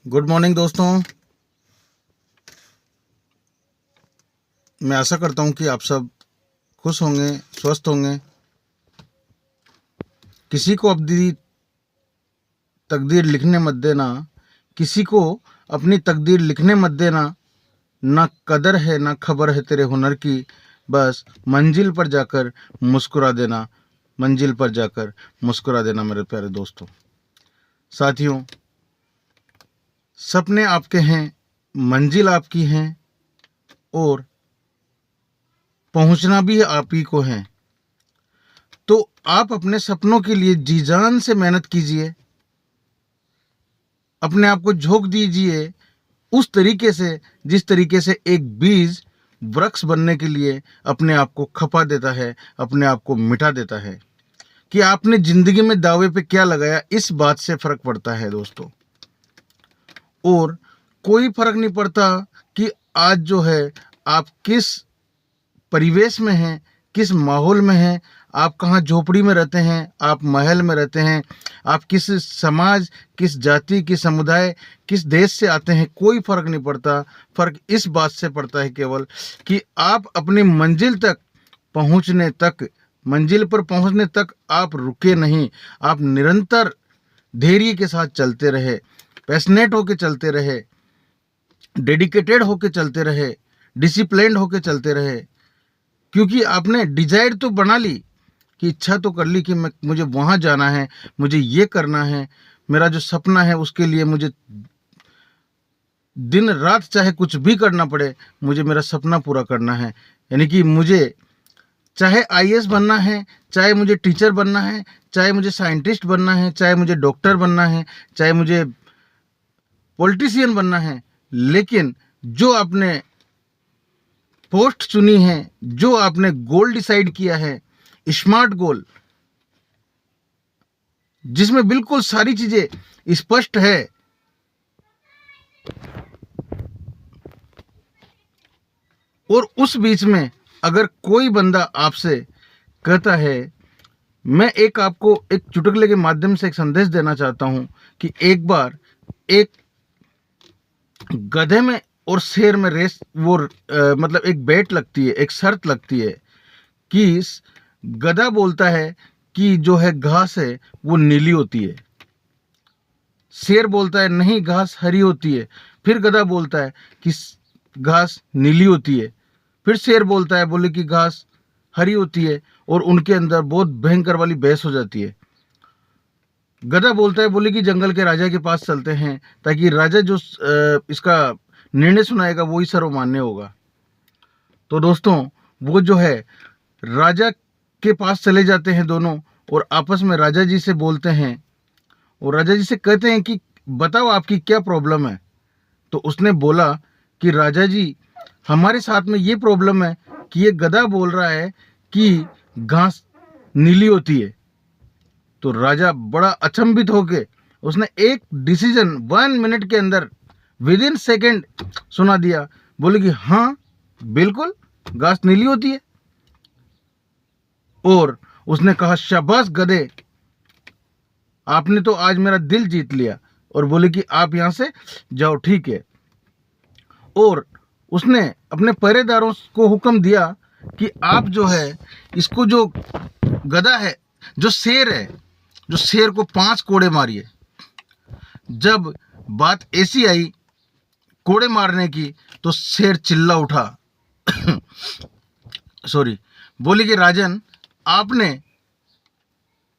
Good morning दोस्तों। मैं आशा करता हूं कि आप सब खुश होंगे, स्वस्थ होंगे। किसी को अपनी तकदीर लिखने मत देना, किसी को अपनी तकदीर लिखने मत देना। ना कदर है ना खबर है तेरे हुनर की, बस मंजिल पर जाकर मुस्कुरा देना, मंजिल पर जाकर मुस्कुरा देना। मेरे प्यारे दोस्तों, साथियों, सपने आपके हैं, मंजिल आपकी है और पहुंचना भी आप ही को है। तो आप अपने सपनों के लिए जी जान से मेहनत कीजिए, अपने आप को झोंक दीजिए उस तरीके से जिस तरीके से एक बीज वृक्ष बनने के लिए अपने आप को खपा देता है, अपने आप को मिटा देता है। कि आपने जिंदगी में दावे पे क्या लगाया, इस बात से फर्क पड़ता है दोस्तों। और कोई फर्क नहीं पड़ता कि आज जो है आप किस परिवेश में हैं, किस माहौल में हैं, आप कहाँ झोपड़ी में रहते हैं, आप महल में रहते हैं, आप किस समाज, किस जाति, किस समुदाय, किस देश से आते हैं, कोई फर्क नहीं पड़ता। फर्क इस बात से पड़ता है केवल कि आप अपनी मंजिल तक पहुंचने तक, मंजिल पर पहुंचने तक आप रुके नहीं, आप निरंतर धैर्य के साथ चलते रहे, पैशनेट होके चलते रहे, डेडिकेटेड होके चलते रहे, डिसिप्लिन्ड होके चलते रहे। क्योंकि आपने डिजायर तो बना ली, कि इच्छा तो कर ली कि मुझे वहाँ जाना है, मुझे ये करना है, मेरा जो सपना है उसके लिए मुझे दिन रात चाहे कुछ भी करना पड़े, मुझे मेरा सपना पूरा करना है। यानी कि मुझे चाहे आईएएस बनना है, चाहे मुझे टीचर बनना है, चाहे मुझे साइंटिस्ट बनना है, चाहे मुझे डॉक्टर बनना है, चाहे मुझे पॉलिटिशियन बनना है, लेकिन जो आपने पोस्ट चुनी है, जो आपने गोल डिसाइड किया है, स्मार्ट गोल, जिसमें बिल्कुल सारी चीजें स्पष्ट है, और उस बीच में अगर कोई बंदा आपसे कहता है, मैं आपको एक चुटकुले के माध्यम से एक संदेश देना चाहता हूं कि एक बार एक गधे में और शेर में रेस, वो मतलब एक बेट लगती है, एक शर्त लगती है कि गधा बोलता है कि जो है घास है वो नीली होती है, शेर बोलता है नहीं घास हरी होती है, फिर गधा बोलता है कि घास नीली होती है, फिर शेर बोलता है बोले कि घास हरी होती है, और उनके अंदर बहुत भयंकर वाली बहस हो जाती है। गधा बोलता है बोले कि जंगल के राजा के पास चलते हैं, ताकि राजा जो इसका निर्णय सुनाएगा वही सर्वमान्य होगा। तो दोस्तों, वो जो है राजा के पास चले जाते हैं दोनों, और आपस में राजा जी से बोलते हैं, और राजा जी से कहते हैं कि बताओ आपकी क्या प्रॉब्लम है। तो उसने बोला कि राजा जी, हमारे साथ में ये प्रॉब्लम है कि ये गधा बोल रहा है कि घास नीली होती है। तो राजा बड़ा अचंभित होके उसने एक डिसीजन 1 मिनट के अंदर, विद इन सेकेंड सुना दिया, बोले कि हाँ बिल्कुल घास नीली होती है। और उसने कहा शाबाश गधे, आपने तो आज मेरा दिल जीत लिया। और बोले कि आप यहां से जाओ, ठीक है। और उसने अपने पहरेदारों को हुक्म दिया कि आप जो है इसको, जो गधा है, जो शेर है, जो शेर को 5 कोड़े मारिए। जब बात ऐसी आई कोड़े मारने की, तो शेर चिल्ला उठा सॉरी, बोले कि राजन, आपने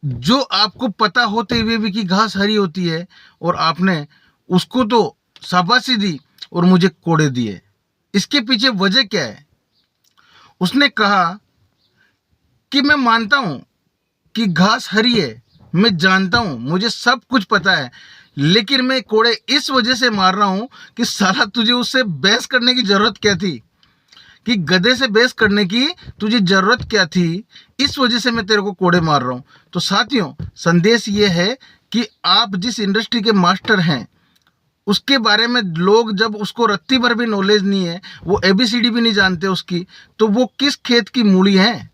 जो आपको पता होते हुए भी कि घास हरी होती है, और आपने उसको तो शाबाशी दी और मुझे कोड़े दिए, इसके पीछे वजह क्या है? उसने कहा कि मैं मानता हूं कि घास हरी है, मैं जानता हूं, मुझे सब कुछ पता है, लेकिन मैं कोड़े इस वजह से मार रहा हूं कि साला तुझे उससे बहस करने की जरूरत क्या थी, कि गधे से बहस करने की तुझे जरूरत क्या थी, इस वजह से मैं तेरे को कोड़े मार रहा हूं। तो साथियों, संदेश ये है कि आप जिस इंडस्ट्री के मास्टर हैं, उसके बारे में लोग जब उसको रत्ती भर भी नॉलेज नहीं है, वो एबीसीडी भी नहीं जानते उसकी, तो वो किस खेत की मूली है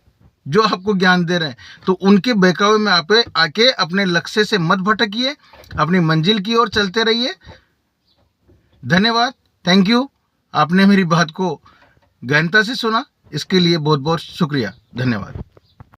जो आपको ज्ञान दे रहे हैं? तो उनके बहकावे में आप आके अपने लक्ष्य से मत भटकिए, अपनी मंजिल की ओर चलते रहिए। धन्यवाद, थैंक यू। आपने मेरी बात को गहनता से सुना, इसके लिए बहुत बहुत शुक्रिया, धन्यवाद।